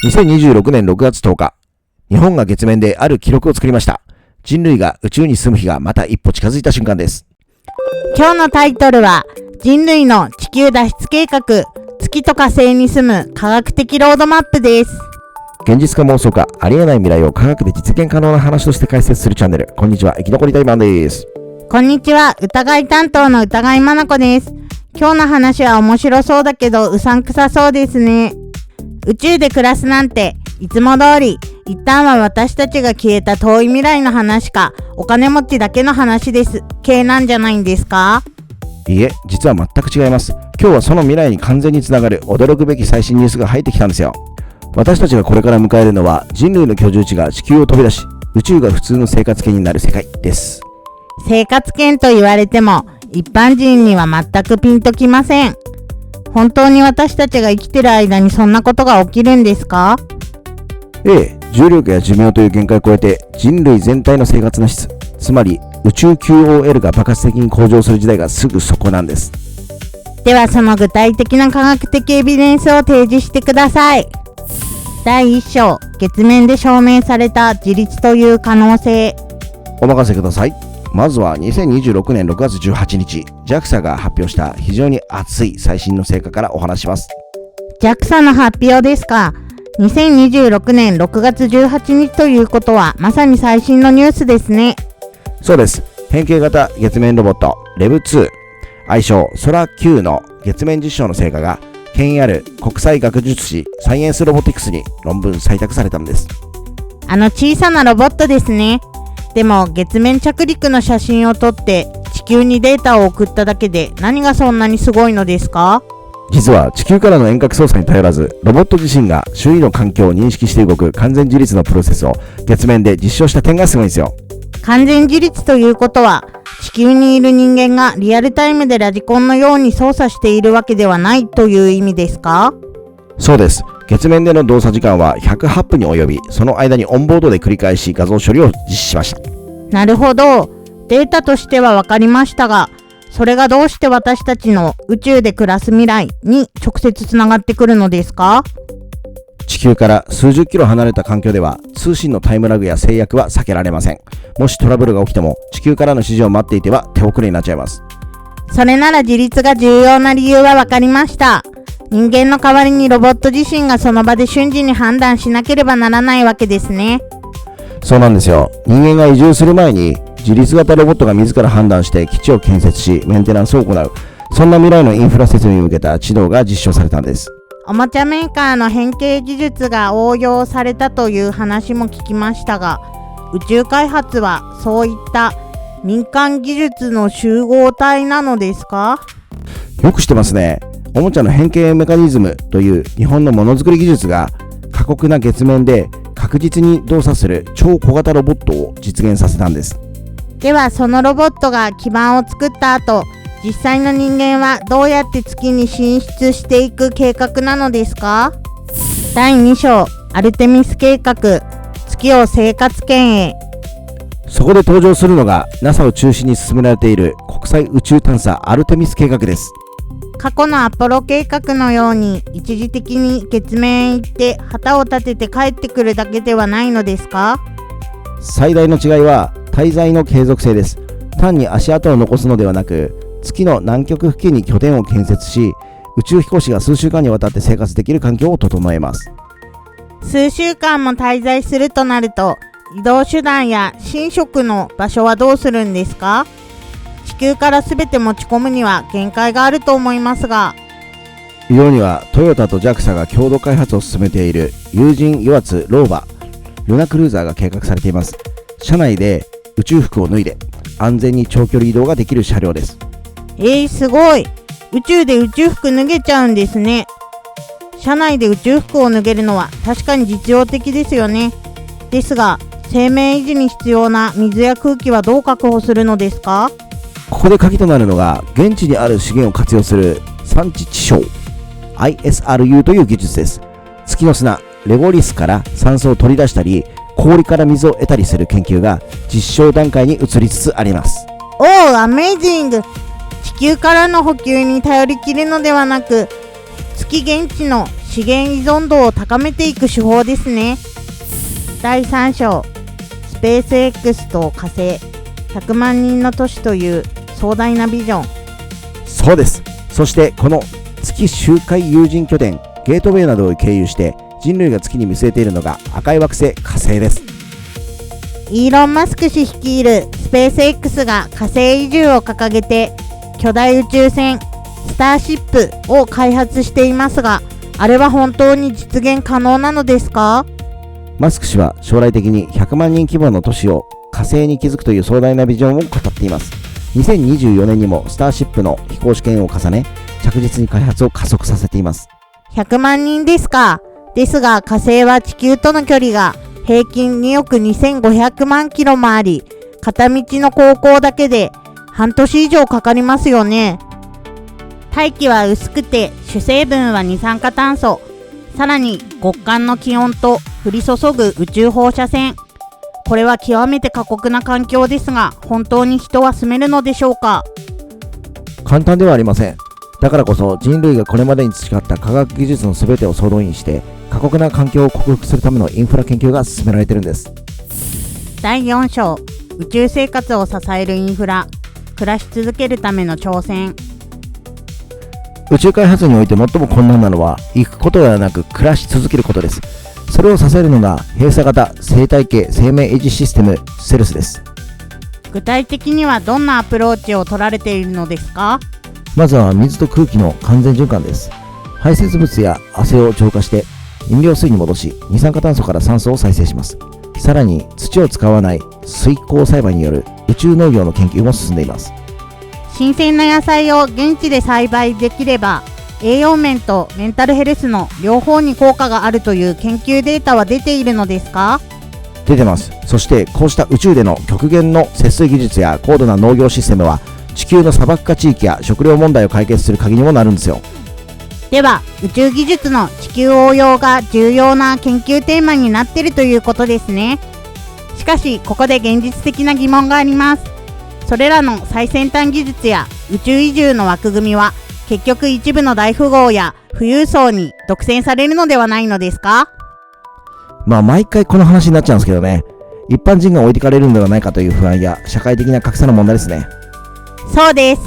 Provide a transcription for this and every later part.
2026年6月10日、日本が月面である記録を作りました。人類が宇宙に住む日がまた一歩近づいた瞬間です。今日のタイトルは、人類の地球脱出計画、月と火星に住む科学的ロードマップです。現実か妄想か、ありえない未来を科学で実現可能な話として解説するチャンネル。こんにちは、生き残りタイマンです。こんにちは、疑い担当の疑いまなこです。今日の話は面白そうだけどうさんくさそうですね。宇宙で暮らすなんて、いつも通り、一旦は私たちが消えた遠い未来の話か、お金持ちだけの話です系なんじゃないんですか？いいえ、実は全く違います。今日はその未来に完全につながる驚くべき最新ニュースが入ってきたんですよ。私たちがこれから迎えるのは、人類の居住地が地球を飛び出し、宇宙が普通の生活圏になる世界です。生活圏と言われても、一般人には全くピンときません。本当に私たちが生きてる間にそんなことが起きるんですか？重力や寿命という限界を超えて人類全体の生活の質、つまり宇宙 QOL が爆発的に向上する時代がすぐそこなんです。ではその具体的な科学的エビデンスを提示してください。第1章、月面で証明された自立という可能性。お任せください。まずは2026年6月18日、JAXA が発表した非常に熱い最新の成果からお話します。JAXA の発表ですか。2026年6月18日ということはまさに最新のニュースですね。そうです。変形型月面ロボット LEV2、愛称空 Q の月面実証の成果が権威ある国際学術誌サイエンスロボティクスに論文採択されたんです。小さなロボットですね。でも月面着陸の写真を撮って地球にデータを送っただけで何がそんなにすごいのですか？実は地球からの遠隔操作に頼らず、ロボット自身が周囲の環境を認識して動く完全自立のプロセスを月面で実証した点がすごいんですよ。完全自立ということは、地球にいる人間がリアルタイムでラジコンのように操作しているわけではないという意味ですか？そうです。月面での動作時間は108分に及び、その間にオンボードで繰り返し画像処理を実施しました。なるほど。データとしては分かりましたが、それがどうして私たちの宇宙で暮らす未来に直接つながってくるのですか？地球から数十キロ離れた環境では通信のタイムラグや制約は避けられません。もしトラブルが起きても地球からの指示を待っていては手遅れになっちゃいます。それなら自立が重要な理由は分かりました。人間の代わりにロボット自身がその場で瞬時に判断しなければならないわけですね。そうなんですよ。人間が移住する前に自立型ロボットが自ら判断して基地を建設しメンテナンスを行う、そんな未来のインフラ設備に向けた知能が実証されたんです。おもちゃメーカーの変形技術が応用されたという話も聞きましたが、宇宙開発はそういった民間技術の集合体なのですか？よく知ってますね。おもちゃの変形メカニズムという日本のものづくり技術が過酷な月面で確実に動作する超小型ロボットを実現させたんです。ではそのロボットが基盤を作った後、実際の人間はどうやって月に進出していく計画なのですか？第2章、アルテミス計画、月を生活圏へ。そこで登場するのが NASA を中心に進められている国際宇宙探査アルテミス計画です。過去のアポロ計画のように一時的に月面へ行って旗を立てて帰ってくるだけではないのですか？最大の違いは滞在の継続性です。単に足跡を残すのではなく、月の南極付近に拠点を建設し、宇宙飛行士が数週間にわたって生活できる環境を整えます。数週間も滞在するとなると、移動手段や寝食の場所はどうするんですか？地球から全て持ち込むには限界があると思いますが。移動にはトヨタと JAXA が共同開発を進めている有人油圧ローバルナクルーザーが計画されています。車内で宇宙服を脱いで安全に長距離移動ができる車両です。すごい。宇宙で宇宙服脱げちゃうんですね。車内で宇宙服を脱げるのは確かに実用的ですよね。ですが、生命維持に必要な水や空気はどう確保するのですか？ここで鍵となるのが現地にある資源を活用する産地地消 ISRU という技術です。月の砂レゴリスから酸素を取り出したり、氷から水を得たりする研究が実証段階に移りつつあります。アメイジング。地球からの補給に頼りきるのではなく、月現地の資源依存度を高めていく手法ですね。第3章、スペース X と火星、100万人の都市という壮大なビジョン。そうです。そしてこの月周回有人拠点ゲートウェイなどを経由して人類が月に見据えているのが赤い惑星火星です。イーロン・マスク氏率いるスペース X が火星移住を掲げて巨大宇宙船スターシップを開発していますが、あれは本当に実現可能なのですか？マスク氏は将来的に100万人規模の都市を火星に築くという壮大なビジョンを語っています。2024年にもスターシップの飛行試験を重ね、着実に開発を加速させています。100万人ですか。ですが火星は地球との距離が平均2億2500万キロもあり、片道の航行だけで半年以上かかりますよね。大気は薄くて主成分は二酸化炭素、さらに極寒の気温と降り注ぐ宇宙放射線。これは極めて過酷な環境ですが、本当に人は住めるのでしょうか？簡単ではありません。だからこそ人類がこれまでに培った科学技術の全てを総動員して過酷な環境を克服するためのインフラ研究が進められているんです。第4章、宇宙生活を支えるインフラ、暮らし続けるための挑戦。宇宙開発において最も困難なのは行くことではなく暮らし続けることです。それを支えるのが閉鎖型生態系生命維持システムセルスです。具体的にはどんなアプローチを取られているのですか？まずは水と空気の完全循環です。排泄物や汗を浄化して飲料水に戻し、二酸化炭素から酸素を再生します。さらに土を使わない水耕栽培による宇宙農業の研究も進んでいます。新鮮な野菜を現地で栽培できれば栄養面とメンタルヘルスの両方に効果があるという研究データは出ているのですか？出てます。そしてこうした宇宙での極限の節水技術や高度な農業システムは地球の砂漠化地域や食料問題を解決する鍵にもなるんですよ。では宇宙技術の地球応用が重要な研究テーマになっているということですね。しかしここで現実的な疑問があります。それらの最先端技術や宇宙移住の枠組みは結局一部の大富豪や富裕層に独占されるのではないのですか？毎回この話になっちゃうんですけどね。一般人が置いてかれるのではないかという不安や社会的な格差の問題ですね。そうです。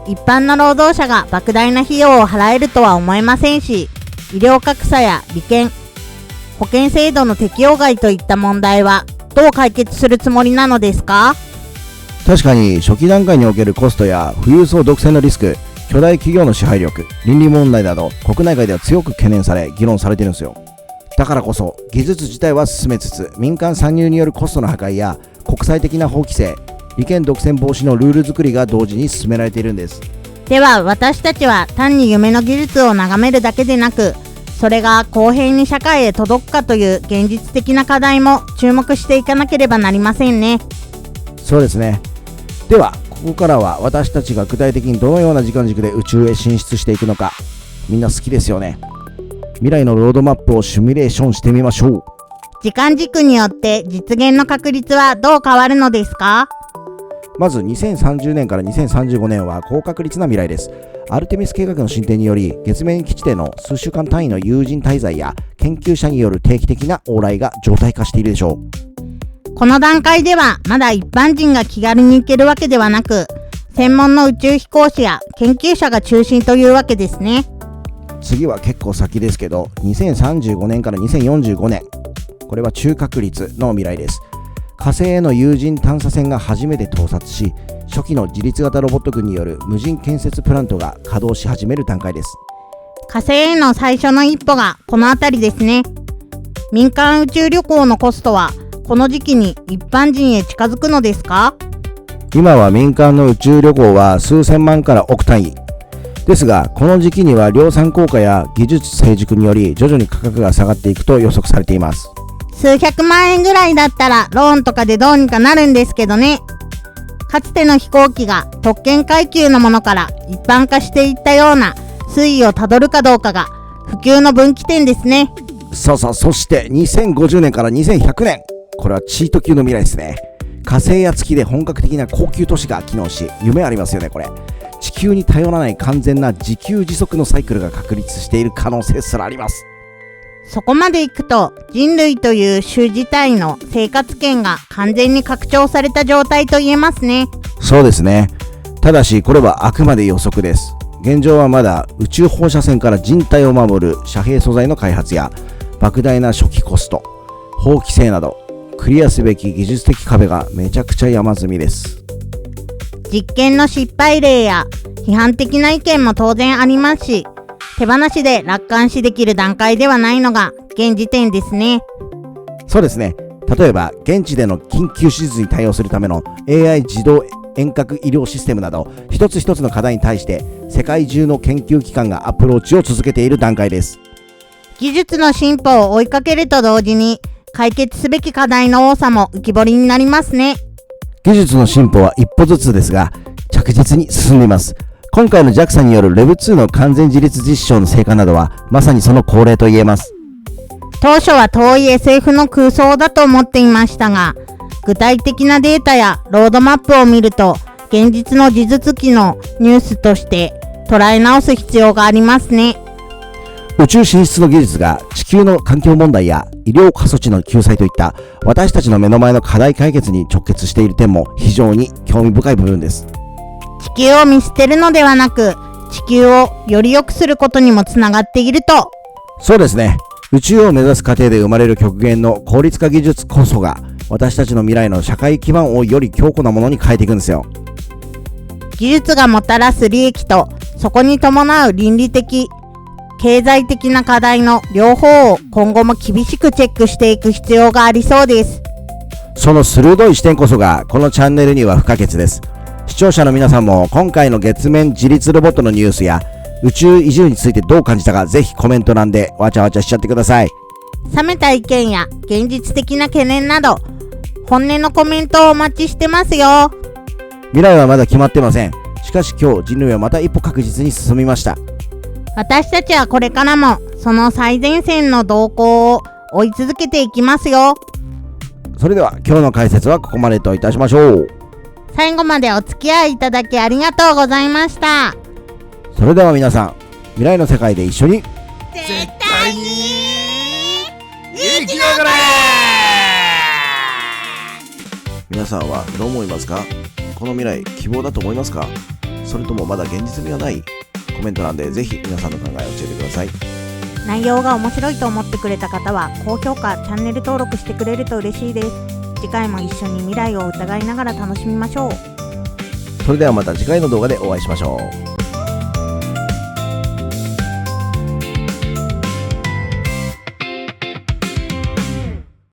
一般の労働者が莫大な費用を払えるとは思えませんし、医療格差や利権、保険制度の適用外といった問題はどう解決するつもりなのですか？確かに初期段階におけるコストや富裕層独占のリスク、巨大企業の支配力、倫理問題など国内外では強く懸念され議論されているんですよ。だからこそ技術自体は進めつつ、民間参入によるコストの破壊や国際的な法規制、利権独占防止のルール作りが同時に進められているんです。では私たちは単に夢の技術を眺めるだけでなく、それが公平に社会へ届くかという現実的な課題も注目していかなければなりませんね。そうですね。ではここからは私たちが具体的にどのような時間軸で宇宙へ進出していくのか、みんな好きですよね。未来のロードマップをシミュレーションしてみましょう。時間軸によって実現の確率はどう変わるのですか？まず2030年から2035年は高確率な未来です。アルテミス計画の進展により月面基地での数週間単位の有人滞在や研究者による定期的な往来が常態化しているでしょう。この段階ではまだ一般人が気軽に行けるわけではなく、専門の宇宙飛行士や研究者が中心というわけですね。次は結構先ですけど、2035年から2045年、これは中確率の未来です。火星への有人探査船が初めて到達し、初期の自律型ロボット軍による無人建設プラントが稼働し始める段階です。火星への最初の一歩がこの辺りですね。民間宇宙旅行のコストはこの時期に一般人へ近づくのですか？今は民間の宇宙旅行は数千万から億単位ですが、この時期には量産効果や技術成熟により徐々に価格が下がっていくと予測されています。数百万円ぐらいだったらローンとかでどうにかなるんですけどね。かつての飛行機が特権階級のものから一般化していったような推移をたどるかどうかが普及の分岐点ですね。そして2050年から2100年、これはチート級の未来ですね。火星や月で本格的な高級都市が機能し、夢ありますよね。これ地球に頼らない完全な自給自足のサイクルが確立している可能性すらあります。そこまでいくと人類という種自体の生活圏が完全に拡張された状態と言えますね。そうですね。ただしこれはあくまで予測です。現状はまだ宇宙放射線から人体を守る遮蔽素材の開発や莫大な初期コスト、法規制などクリアすべき技術的壁がめちゃくちゃ山積みです。実験の失敗例や批判的な意見も当然ありますし、手放しで楽観視できる段階ではないのが現時点ですね。そうですね。例えば現地での緊急手術に対応するための AI 自動遠隔医療システムなど一つ一つの課題に対して世界中の研究機関がアプローチを続けている段階です。技術の進歩を追いかけると同時に解決すべき課題の多さも浮き彫りになりますね。技術の進歩は一歩ずつですが着実に進んでいます。今回の JAXA による Lev2 の完全自立実証の成果などはまさにその恒例と言えます。当初は遠い SF の空想だと思っていましたが、具体的なデータやロードマップを見ると現実の地続きのニュースとして捉え直す必要がありますね。宇宙進出の技術が地球の環境問題や医療過疎地の救済といった私たちの目の前の課題解決に直結している点も非常に興味深い部分です。地球を見捨てるのではなく、地球をより良くすることにもつながっていると。そうですね。宇宙を目指す過程で生まれる極限の効率化技術こそが私たちの未来の社会基盤をより強固なものに変えていくんですよ。技術がもたらす利益とそこに伴う倫理的、経済的な課題の両方を今後も厳しくチェックしていく必要がありそうです。その鋭い視点こそがこのチャンネルには不可欠です。視聴者の皆さんも今回の月面自立ロボットのニュースや宇宙移住についてどう感じたかぜひコメント欄でわちゃわちゃしちゃってください。冷めた意見や現実的な懸念など本音のコメントをお待ちしてますよ。未来はまだ決まってません。しかし今日人類はまた一歩確実に進みました。私たちはこれからもその最前線の動向を追い続けていきますよ。それでは今日の解説はここまでといたしましょう。最後までお付き合いいただきありがとうございました。それでは皆さん、未来の世界で一緒に絶対に生き残れ。皆さんはどう思いますか？この未来希望だと思いますか？それともまだ現実味はない？コメント欄でぜひ皆さんの考えを教えてください。内容が面白いと思ってくれた方は高評価、チャンネル登録してくれると嬉しいです。次回も一緒に未来を疑いながら楽しみましょう。それではまた次回の動画でお会いしましょう。